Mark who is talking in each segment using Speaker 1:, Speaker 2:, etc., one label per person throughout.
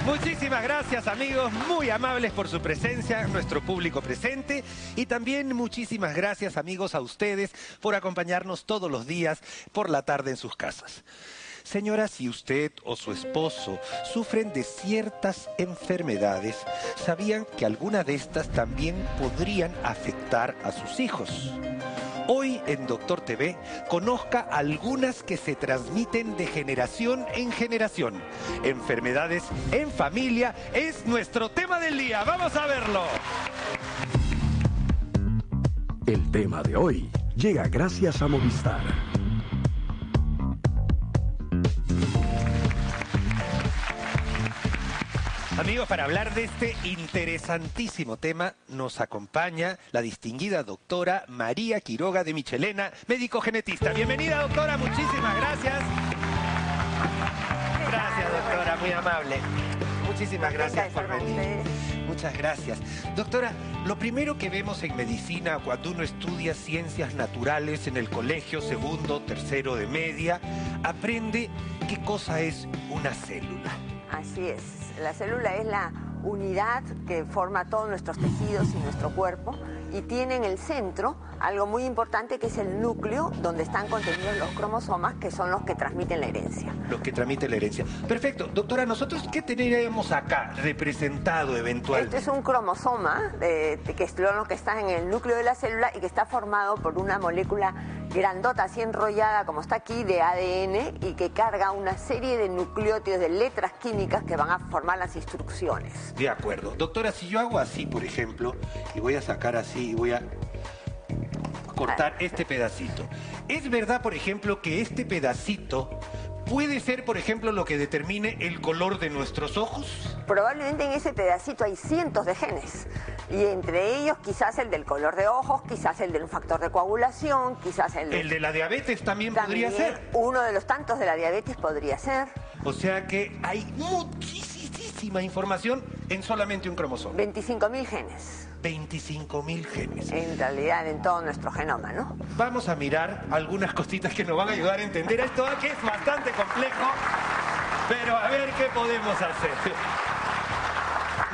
Speaker 1: Muchísimas gracias, amigos, muy amables por su presencia, nuestro público presente. Y también muchísimas gracias, amigos, a ustedes por acompañarnos todos los días por la tarde en sus casas. Señora, si usted o su esposo sufren de ciertas enfermedades, ¿sabían que algunas de estas también podrían afectar a sus hijos? Hoy en Doctor TV, conozca algunas que se transmiten de generación en generación. Enfermedades en familia es nuestro tema del día. ¡Vamos a verlo!
Speaker 2: El tema de hoy llega gracias a Movistar.
Speaker 1: Amigos, para hablar de este interesantísimo tema nos acompaña la distinguida doctora María Quiroga de Michelena, médico genetista. Bienvenida, doctora, muchísimas gracias. Gracias, doctora, muy amable. Muchísimas gracias por venir. Muchas gracias. Doctora, lo primero que vemos en medicina cuando uno estudia ciencias naturales en el colegio, segundo, tercero de media, aprende qué cosa es una célula.
Speaker 3: Así es. La célula es la unidad que forma todos nuestros tejidos y nuestro cuerpo y tiene en el centro algo muy importante que es el núcleo donde están contenidos los cromosomas que son los que transmiten la herencia. Los que transmiten la herencia.
Speaker 1: Perfecto. Doctora, ¿nosotros qué tendríamos acá representado eventualmente?
Speaker 3: Este es un cromosoma que es lo que está en el núcleo de la célula y que está formado por una molécula grandota, así enrollada como está aquí, de ADN y que carga una serie de nucleótidos, de letras químicas que van a formar las instrucciones.
Speaker 1: De acuerdo. Doctora, si yo hago así, por ejemplo, y voy a sacar así y voy a cortar este pedacito. ¿Es verdad, por ejemplo, que este pedacito puede ser, por ejemplo, lo que determine el color de nuestros ojos?
Speaker 3: Probablemente en ese pedacito hay cientos de genes. Y entre ellos quizás el del color de ojos, quizás el del factor de coagulación, quizás el
Speaker 1: de la diabetes también podría ser.
Speaker 3: Uno de los tantos de la diabetes podría ser.
Speaker 1: O sea que hay muchísima información en solamente un cromosoma.
Speaker 3: 25.000 genes.
Speaker 1: 25.000 genes.
Speaker 3: En realidad, en todo nuestro genoma, ¿no?
Speaker 1: Vamos a mirar algunas cositas que nos van a ayudar a entender esto, que es bastante complejo, pero a ver qué podemos hacer.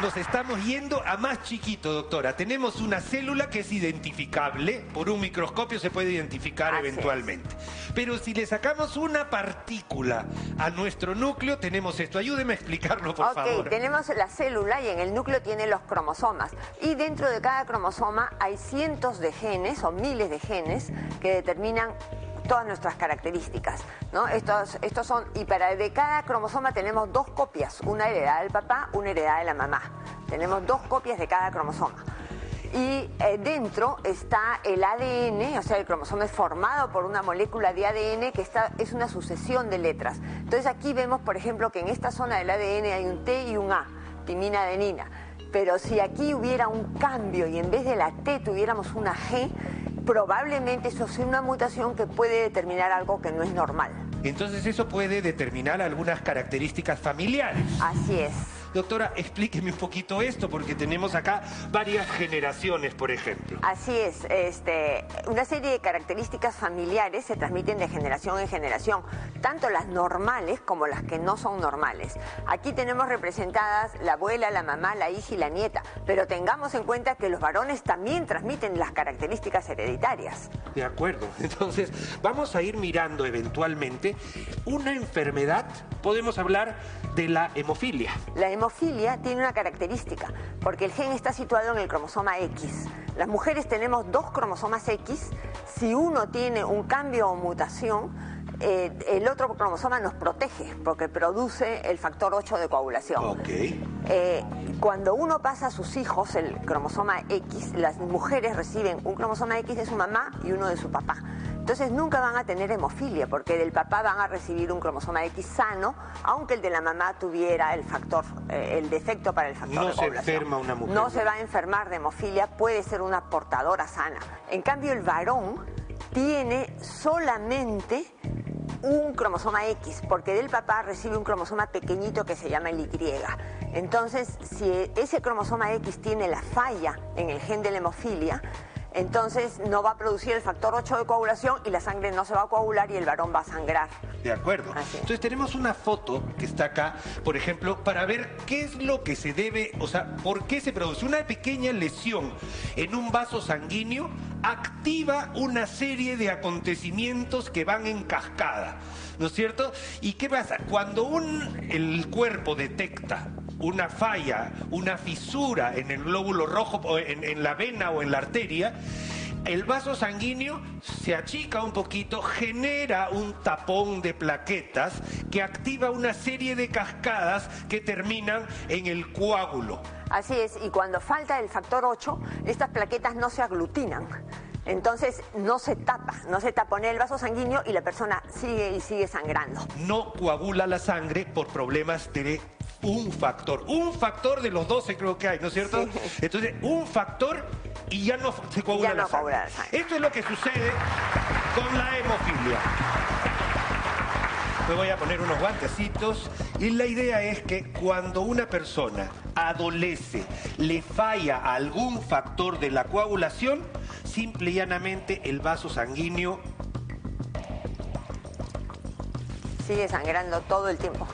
Speaker 1: Nos estamos yendo a más chiquito, doctora. Tenemos una célula que es identificable, por un microscopio se puede identificar eventualmente. Pero si le sacamos una partícula a nuestro núcleo, tenemos esto. Ayúdeme a explicarlo, por favor.
Speaker 3: Ok, tenemos la célula y en el núcleo tiene los cromosomas. Y dentro de cada cromosoma hay cientos de genes o miles de genes que determinan todas nuestras características, ¿no? Estos son, y de cada cromosoma tenemos dos copias, una heredada del papá, una heredada de la mamá. Tenemos dos copias de cada cromosoma. Y dentro está el ADN, o sea, el cromosoma es formado por una molécula de ADN que es una sucesión de letras. Entonces aquí vemos, por ejemplo, que en esta zona del ADN hay un T y un A, timina, adenina. Pero si aquí hubiera un cambio y en vez de la T tuviéramos una G, probablemente eso sea una mutación que puede determinar algo que no es normal.
Speaker 1: Entonces eso puede determinar algunas características familiares.
Speaker 3: Así es.
Speaker 1: Doctora, explíqueme un poquito esto, porque tenemos acá varias generaciones, por ejemplo.
Speaker 3: Así es. Una serie de características familiares se transmiten de generación en generación, tanto las normales como las que no son normales. Aquí tenemos representadas la abuela, la mamá, la hija y la nieta, pero tengamos en cuenta que los varones también transmiten las características hereditarias.
Speaker 1: De acuerdo. Entonces, vamos a ir mirando eventualmente una enfermedad. Podemos hablar de la hemofilia.
Speaker 3: La hemofilia tiene una característica, porque el gen está situado en el cromosoma X. Las mujeres tenemos dos cromosomas X. Si uno tiene un cambio o mutación, el otro cromosoma nos protege, porque produce el factor 8 de coagulación.
Speaker 1: Okay.
Speaker 3: Cuando uno pasa a sus hijos el cromosoma X, las mujeres reciben un cromosoma X de su mamá y uno de su papá. Entonces nunca van a tener hemofilia, porque del papá van a recibir un cromosoma X sano, aunque el de la mamá tuviera el factor, el defecto para el factor de coagulación.
Speaker 1: No se enferma una mujer.
Speaker 3: No se va a enfermar de hemofilia, puede ser una portadora sana. En cambio, el varón tiene solamente un cromosoma X, porque del papá recibe un cromosoma pequeñito que se llama el Y. Entonces, si ese cromosoma X tiene la falla en el gen de la hemofilia, entonces no va a producir el factor 8 de coagulación y la sangre no se va a coagular y el varón va a sangrar.
Speaker 1: De acuerdo.
Speaker 3: Así es.
Speaker 1: Entonces tenemos una foto que está acá, por ejemplo, para ver qué es lo que se debe, o sea, por qué se produce una pequeña lesión en un vaso sanguíneo, activa una serie de acontecimientos que van en cascada, ¿no es cierto? ¿Y qué pasa? Cuando el cuerpo detecta una falla, una fisura en el glóbulo rojo, o en la vena o en la arteria, el vaso sanguíneo se achica un poquito, genera un tapón de plaquetas que activa una serie de cascadas que terminan en el coágulo.
Speaker 3: Así es, y cuando falta el factor 8, estas plaquetas no se aglutinan. Entonces no se taponea el vaso sanguíneo y la persona sigue y sigue sangrando.
Speaker 1: No coagula la sangre por problemas de un factor de los 12 creo que hay, ¿no es cierto?
Speaker 3: Sí.
Speaker 1: Entonces, un factor y ya no se coagula
Speaker 3: Ya no
Speaker 1: la sangre.
Speaker 3: coagula la sangre.
Speaker 1: Esto es lo que sucede con la hemofilia. Me voy a poner unos guantecitos y la idea es que cuando una persona adolece, le falla a algún factor de la coagulación, simple y llanamente el vaso sanguíneo
Speaker 3: Sigue sangrando todo el tiempo.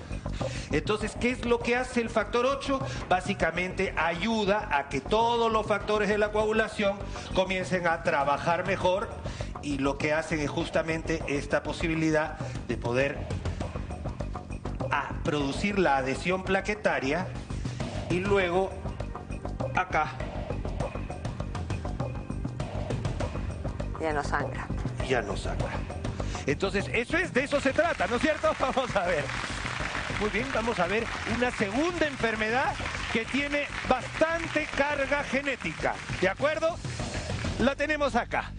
Speaker 1: Entonces, ¿qué es lo que hace el factor 8? Básicamente ayuda a que todos los factores de la coagulación comiencen a trabajar mejor y lo que hacen es justamente esta posibilidad de poder producir la adhesión plaquetaria y luego acá
Speaker 3: Ya no sangra.
Speaker 1: ya no sangra. Entonces, de eso se trata, ¿no es cierto? Vamos a ver. Muy bien, vamos a ver una segunda enfermedad que tiene bastante carga genética. ¿De acuerdo? La tenemos acá.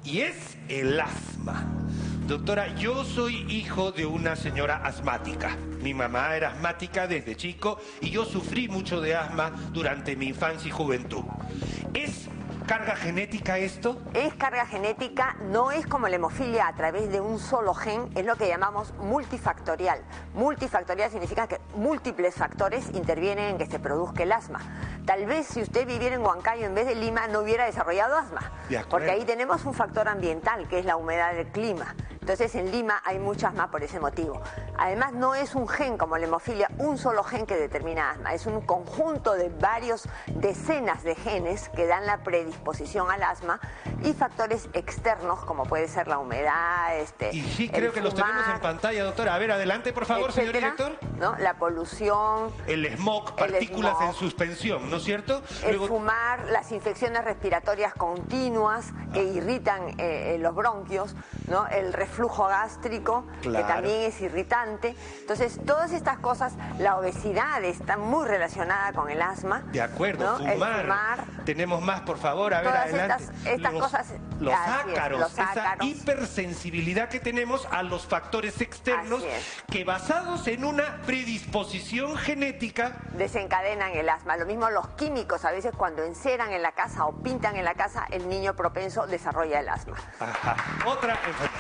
Speaker 1: Y es el asma. Doctora, yo soy hijo de una señora asmática. Mi mamá era asmática desde chico y yo sufrí mucho de asma durante mi infancia y juventud. ¿Es carga genética esto?
Speaker 3: Es carga genética, no es como la hemofilia a través de un solo gen, es lo que llamamos multifactorial. Multifactorial significa que múltiples factores intervienen en que se produzca el asma. Tal vez si usted viviera en Huancayo en vez de Lima no hubiera desarrollado asma, porque ahí tenemos un factor ambiental que es la humedad del clima. Entonces en Lima hay mucha asma por ese motivo. Además no es un gen como la hemofilia, un solo gen que determina asma, es un conjunto de varios decenas de genes que dan la predisposición al asma y factores externos como puede ser la humedad,
Speaker 1: Y sí, creo que los tenemos en pantalla, doctora. A ver, adelante, por favor, señor director.
Speaker 3: ¿No? La polución,
Speaker 1: el smog, partículas en suspensión, ¿no es cierto?
Speaker 3: El fumar, las infecciones respiratorias continuas que irritan los bronquios, ¿no? El reflujo gástrico, que también es irritante. Entonces, todas estas cosas, la obesidad está muy relacionada con el asma.
Speaker 1: De acuerdo,
Speaker 3: ¿no?
Speaker 1: fumar. Tenemos más, por favor, a ver, adelante.
Speaker 3: Estas cosas.
Speaker 1: Los ácaros, esa hipersensibilidad que tenemos a los factores externos que basados en una predisposición genética
Speaker 3: desencadenan el asma. Lo mismo los químicos, a veces cuando enceran en la casa o pintan en la casa, el niño propenso desarrolla el asma.
Speaker 1: Ajá. Otra enfermedad.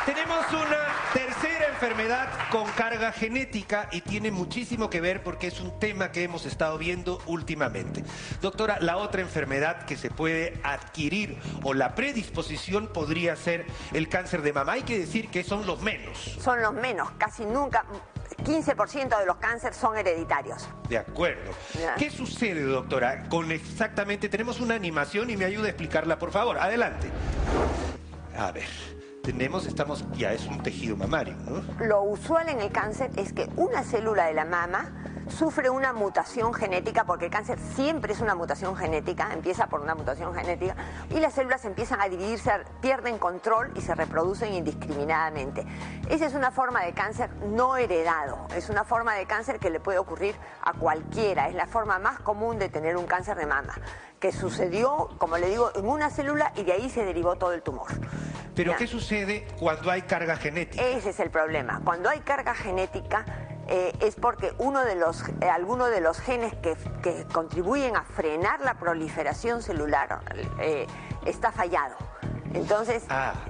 Speaker 1: Tenemos una tercera enfermedad con carga genética y tiene muchísimo que ver porque es un tema que hemos estado viendo últimamente. Doctora, la otra enfermedad que se puede adquirir o la predisposición podría ser el cáncer de mama. Hay que decir que son los menos.
Speaker 3: Son los menos, casi nunca. 15% de los cánceres son hereditarios.
Speaker 1: De acuerdo.
Speaker 3: Ya.
Speaker 1: ¿Qué sucede, doctora? Exactamente, tenemos una animación y me ayuda a explicarla, por favor. Adelante. A ver. Ya es un tejido mamario, ¿no?
Speaker 3: Lo usual en el cáncer es que una célula de la mama sufre una mutación genética, porque el cáncer siempre es una mutación genética, empieza por una mutación genética, y las células empiezan a dividirse, pierden control y se reproducen indiscriminadamente. Esa es una forma de cáncer no heredado, es una forma de cáncer que le puede ocurrir a cualquiera, es la forma más común de tener un cáncer de mama, que sucedió, como le digo, en una célula y de ahí se derivó todo el tumor.
Speaker 1: ¿Pero qué sucede cuando hay carga genética?
Speaker 3: Ese es el problema. Cuando hay carga genética es porque alguno de los genes que contribuyen a frenar la proliferación celular está fallado. Entonces,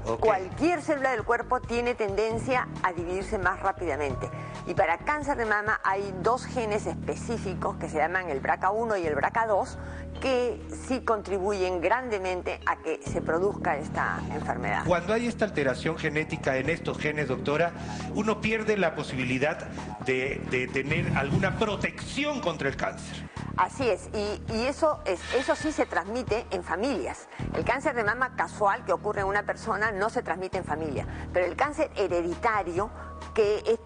Speaker 1: ok.
Speaker 3: cualquier célula del cuerpo tiene tendencia a dividirse más rápidamente. Y para cáncer de mama hay dos genes específicos que se llaman el BRCA1 y el BRCA2 que sí contribuyen grandemente a que se produzca esta enfermedad.
Speaker 1: Cuando hay esta alteración genética en estos genes, doctora, uno pierde la posibilidad de tener alguna protección contra el cáncer.
Speaker 3: Así es, y eso sí se transmite en familias. El cáncer de mama casual que ocurre en una persona no se transmite en familia, pero el cáncer hereditario,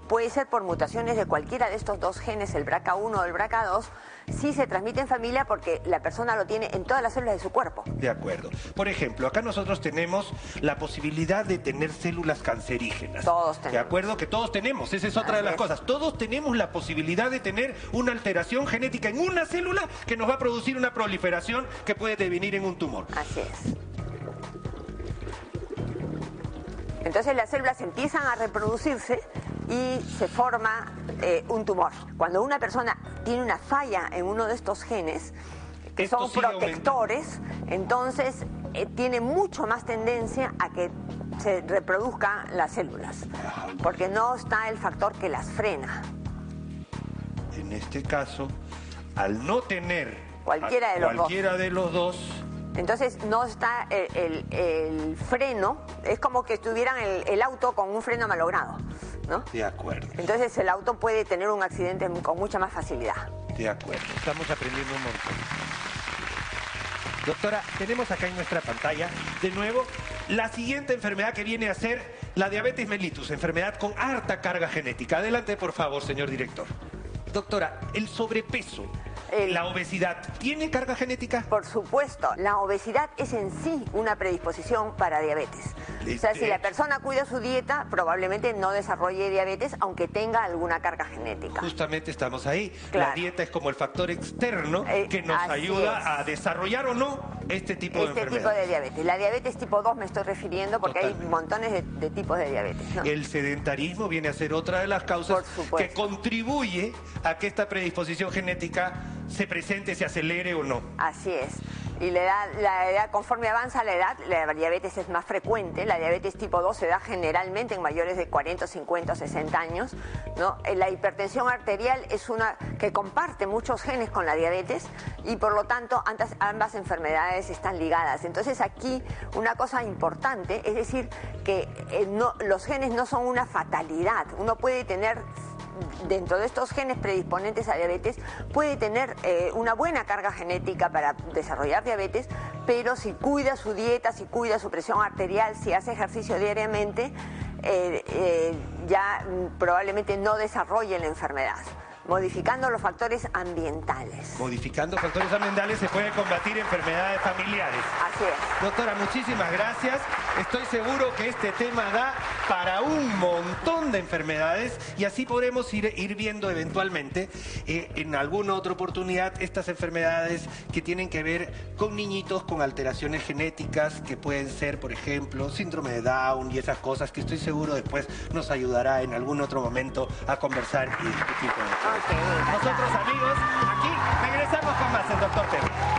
Speaker 3: puede ser por mutaciones de cualquiera de estos dos genes, el BRCA1 o el BRCA2, sí se transmite en familia porque la persona lo tiene en todas las células de su cuerpo.
Speaker 1: De acuerdo. Por ejemplo, acá nosotros tenemos la posibilidad de tener células cancerígenas.
Speaker 3: Todos tenemos.
Speaker 1: De acuerdo, que todos tenemos. Esa es otra de las cosas. Todos tenemos la posibilidad de tener una alteración genética en una célula que nos va a producir una proliferación que puede devenir en un tumor.
Speaker 3: Así es. Entonces las células empiezan a reproducirse y se forma un tumor. Cuando una persona tiene una falla en uno de estos genes, que son protectores, entonces tiene mucho más tendencia a que se reproduzcan las células, porque no está el factor que las frena.
Speaker 1: En este caso, al no tener
Speaker 3: cualquiera
Speaker 1: de los dos,
Speaker 3: entonces no está el freno, es como que estuvieran el auto con un freno malogrado, ¿no?
Speaker 1: De acuerdo.
Speaker 3: Entonces el auto puede tener un accidente con mucha más facilidad.
Speaker 1: De acuerdo, estamos aprendiendo un montón. Doctora, tenemos acá en nuestra pantalla, de nuevo, la siguiente enfermedad que viene a ser la diabetes mellitus, enfermedad con harta carga genética. Adelante, por favor, señor director. Doctora, el sobrepeso, la obesidad, ¿tiene carga genética?
Speaker 3: Por supuesto, la obesidad es en sí una predisposición para diabetes. O sea, si la persona cuida su dieta, probablemente no desarrolle diabetes, aunque tenga alguna carga genética.
Speaker 1: Justamente estamos ahí.
Speaker 3: Claro.
Speaker 1: La dieta es como el factor externo que nos ayuda a desarrollar o no este tipo de enfermedad.
Speaker 3: Este tipo de diabetes. La diabetes tipo 2 me estoy refiriendo porque hay montones de tipos de diabetes, ¿no?
Speaker 1: El sedentarismo viene a ser otra de las causas que contribuye a que esta predisposición genética se presente, se acelere o no.
Speaker 3: Así es. Y la edad, conforme avanza la edad, la diabetes es más frecuente. La diabetes tipo 2 se da generalmente en mayores de 40, 50, 60 años, ¿no? La hipertensión arterial es una que comparte muchos genes con la diabetes y por lo tanto ambas enfermedades están ligadas. Entonces aquí una cosa importante es decir que los genes no son una fatalidad. Uno puede tener dentro de estos genes predisponentes a diabetes, puede tener una buena carga genética para desarrollar diabetes, pero si cuida su dieta, si cuida su presión arterial, si hace ejercicio diariamente, ya probablemente no desarrolle la enfermedad. Modificando los factores ambientales.
Speaker 1: Modificando factores ambientales se puede combatir enfermedades familiares.
Speaker 3: Así es.
Speaker 1: Doctora, muchísimas gracias. Estoy seguro que este tema da para un montón de enfermedades y así podremos ir viendo eventualmente en alguna otra oportunidad estas enfermedades que tienen que ver con niñitos con alteraciones genéticas que pueden ser, por ejemplo, síndrome de Down y esas cosas que estoy seguro después nos ayudará en algún otro momento a conversar y discutir con ustedes. Nosotros, amigos, aquí regresamos con más el Dr. Pérez.